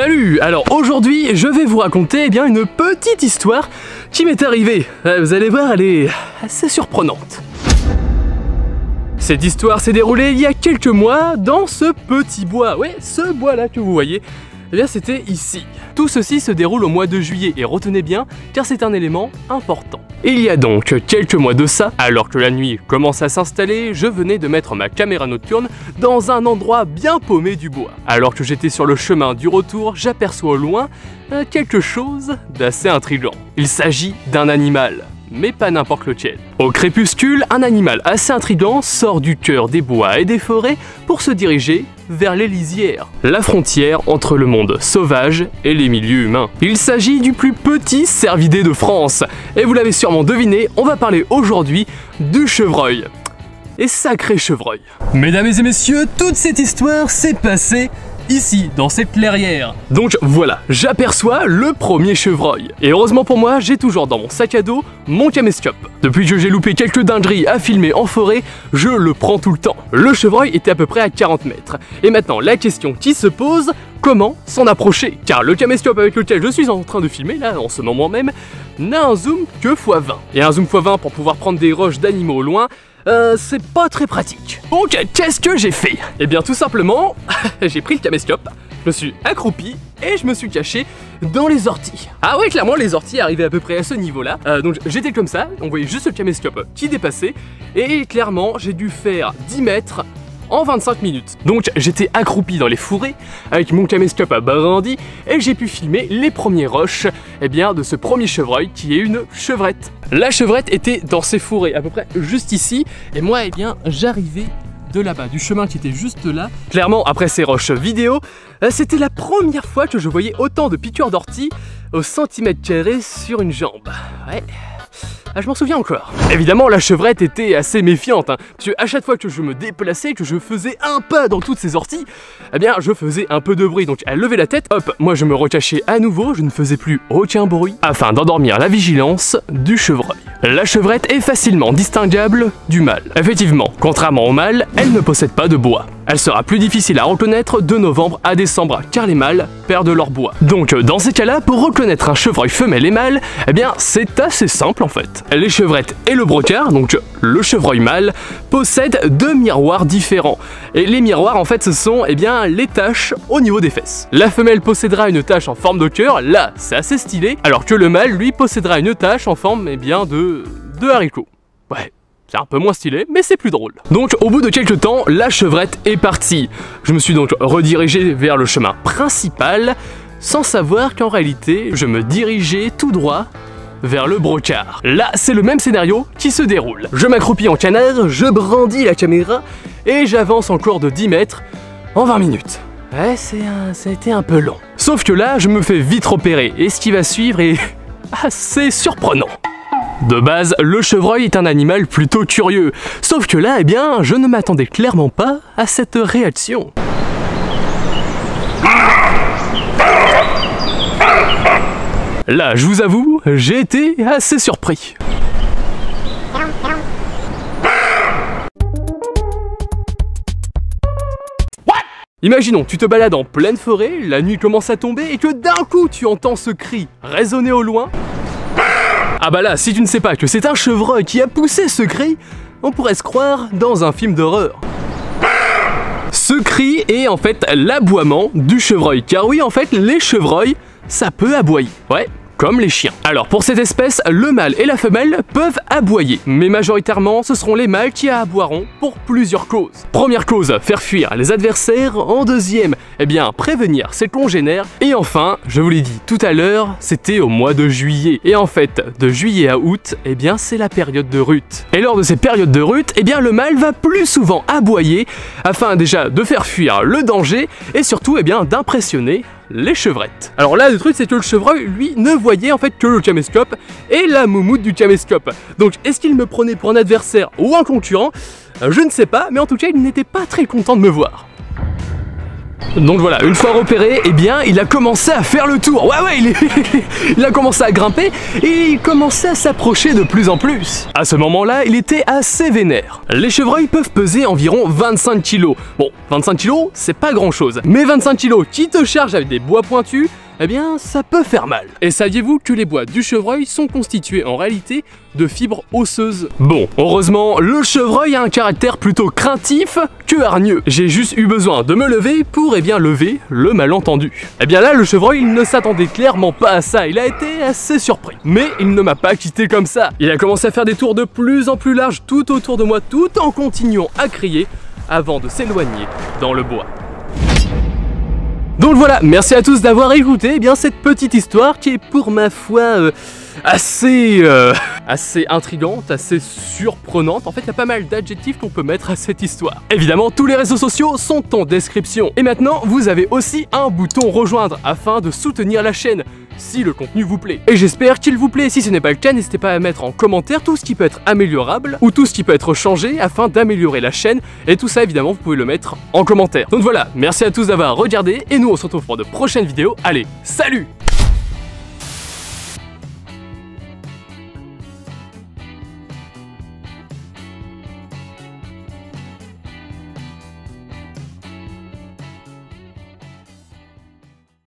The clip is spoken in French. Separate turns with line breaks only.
Salut! Alors aujourd'hui, je vais vous raconter une petite histoire qui m'est arrivée. Vous allez voir, elle est assez surprenante. Cette histoire s'est déroulée il y a quelques mois dans ce petit bois. Ouais, ce bois là que vous voyez, c'était ici. Tout ceci se déroule au mois de juillet et retenez bien car c'est un élément important. Il y a donc quelques mois de ça, alors que la nuit commence à s'installer, je venais de mettre ma caméra nocturne dans un endroit bien paumé du bois. Alors que j'étais sur le chemin du retour, j'aperçois au loin quelque chose d'assez intriguant. Il s'agit d'un animal. Mais pas n'importe lequel. Au crépuscule, un animal assez intriguant sort du cœur des bois et des forêts pour se diriger vers les lisières, la frontière entre le monde sauvage et les milieux humains. Il s'agit du plus petit cervidé de France. Et vous l'avez sûrement deviné, on va parler aujourd'hui du chevreuil. Et sacré chevreuil. Mesdames et messieurs, toute cette histoire s'est passée ici, dans cette clairière. Donc voilà, j'aperçois le premier chevreuil. Et heureusement pour moi, j'ai toujours dans mon sac à dos mon caméscope. Depuis que j'ai loupé quelques dingueries à filmer en forêt, je le prends tout le temps. Le chevreuil était à peu près à 40 mètres. Et maintenant, la question qui se pose, comment s'en approcher? Car le caméscope avec lequel je suis en train de filmer, là, en ce moment même, n'a un zoom que x20. Et un zoom x20 pour pouvoir prendre des roches d'animaux au loin, c'est pas très pratique. Donc, qu'est-ce que j'ai fait? Eh bien, tout simplement, j'ai pris le caméscope, je me suis accroupi et je me suis caché dans les orties. Ah ouais, clairement, les orties arrivaient à peu près à ce niveau-là. Donc, j'étais comme ça, on voyait juste le caméscope qui dépassait. Et clairement, j'ai dû faire 10 mètres en 25 minutes. Donc j'étais accroupi dans les fourrés avec mon caméscope à brandi et j'ai pu filmer les premiers rushs de ce premier chevreuil qui est une chevrette. La chevrette était dans ces fourrés à peu près juste ici et moi j'arrivais de là-bas, du chemin qui était juste là. Clairement après ces rushs vidéo, c'était la première fois que je voyais autant de piqûres d'ortie au centimètre carré sur une jambe. Ouais. Ah, je m'en souviens encore. Évidemment, la chevrette était assez méfiante, parce que à chaque fois que je me déplaçais, que je faisais un pas dans toutes ces orties, je faisais un peu de bruit. Donc elle levait la tête, hop, moi je me recachais à nouveau, je ne faisais plus aucun bruit, afin d'endormir la vigilance du chevreuil. La chevrette est facilement distinguable du mâle. Effectivement, contrairement au mâle, elle ne possède pas de bois. Elle sera plus difficile à reconnaître de novembre à décembre, car les mâles perdent leur bois. Donc dans ces cas-là, pour reconnaître un chevreuil femelle et mâle, c'est assez simple en fait. Les chevrettes et le brocard, donc le chevreuil mâle, possèdent deux miroirs différents. Et les miroirs en fait ce sont les taches au niveau des fesses. La femelle possédera une tache en forme de cœur, là c'est assez stylé, alors que le mâle lui possédera une tache en forme de haricot. Ouais. C'est un peu moins stylé, mais c'est plus drôle. Donc au bout de quelques temps, la chevrette est partie. Je me suis donc redirigé vers le chemin principal, sans savoir qu'en réalité, je me dirigeais tout droit vers le brocard. Là, c'est le même scénario qui se déroule. Je m'accroupis en canard, je brandis la caméra, et j'avance encore de 10 mètres en 20 minutes. Ouais, ça a été un peu long. Sauf que là, je me fais vite repérer, et ce qui va suivre est assez surprenant. De base, le chevreuil est un animal plutôt curieux, sauf que là, je ne m'attendais clairement pas à cette réaction. Là, je vous avoue, j'ai été assez surpris. Imaginons, tu te balades en pleine forêt, la nuit commence à tomber et que d'un coup tu entends ce cri résonner au loin. Ah bah là, si tu ne sais pas que c'est un chevreuil qui a poussé ce cri, on pourrait se croire dans un film d'horreur. Ce cri est en fait l'aboiement du chevreuil, car oui, en fait, les chevreuils, ça peut aboyer. Ouais, comme les chiens. Alors pour cette espèce, le mâle et la femelle peuvent aboyer, mais majoritairement ce seront les mâles qui aboieront pour plusieurs causes. Première cause, faire fuir les adversaires. En deuxième, prévenir ses congénères. Et enfin, je vous l'ai dit tout à l'heure, c'était au mois de juillet. Et en fait, de juillet à août, c'est la période de rut. Et lors de ces périodes de rut, le mâle va plus souvent aboyer, afin déjà de faire fuir le danger, et surtout d'impressionner les chevrettes. Alors là, le truc c'est que le chevreuil, lui, ne voyait en fait que le caméscope et la moumoute du caméscope. Donc est-ce qu'il me prenait pour un adversaire ou un concurrent? Je ne sais pas, mais en tout cas, il n'était pas très content de me voir. Donc voilà, une fois repéré, eh bien, il a commencé à faire le tour. Ouais, il a commencé à grimper et il commençait à s'approcher de plus en plus. À ce moment-là, il était assez vénère. Les chevreuils peuvent peser environ 25 kg. Bon, 25 kg, c'est pas grand-chose. Mais 25 kg qui te chargent avec des bois pointus, eh bien, ça peut faire mal. Et saviez-vous que les bois du chevreuil sont constitués en réalité de fibres osseuses? Bon, heureusement, le chevreuil a un caractère plutôt craintif que hargneux. J'ai juste eu besoin de me lever pour, eh bien, lever le malentendu. Eh bien là, le chevreuil, il ne s'attendait clairement pas à ça. Il a été assez surpris. Mais il ne m'a pas quitté comme ça. Il a commencé à faire des tours de plus en plus larges tout autour de moi, tout en continuant à crier avant de s'éloigner dans le bois. Donc voilà, merci à tous d'avoir écouté eh bien, cette petite histoire qui est pour ma foi assez intrigante, assez surprenante. En fait, il y a pas mal d'adjectifs qu'on peut mettre à cette histoire. Évidemment, tous les réseaux sociaux sont en description. Et maintenant, vous avez aussi un bouton rejoindre afin de soutenir la chaîne si le contenu vous plaît. Et j'espère qu'il vous plaît. Si ce n'est pas le cas, n'hésitez pas à mettre en commentaire tout ce qui peut être améliorable ou tout ce qui peut être changé afin d'améliorer la chaîne. Et tout ça, évidemment, vous pouvez le mettre en commentaire. Donc voilà, merci à tous d'avoir regardé et nous on se retrouve pour de prochaines vidéos. Allez, salut!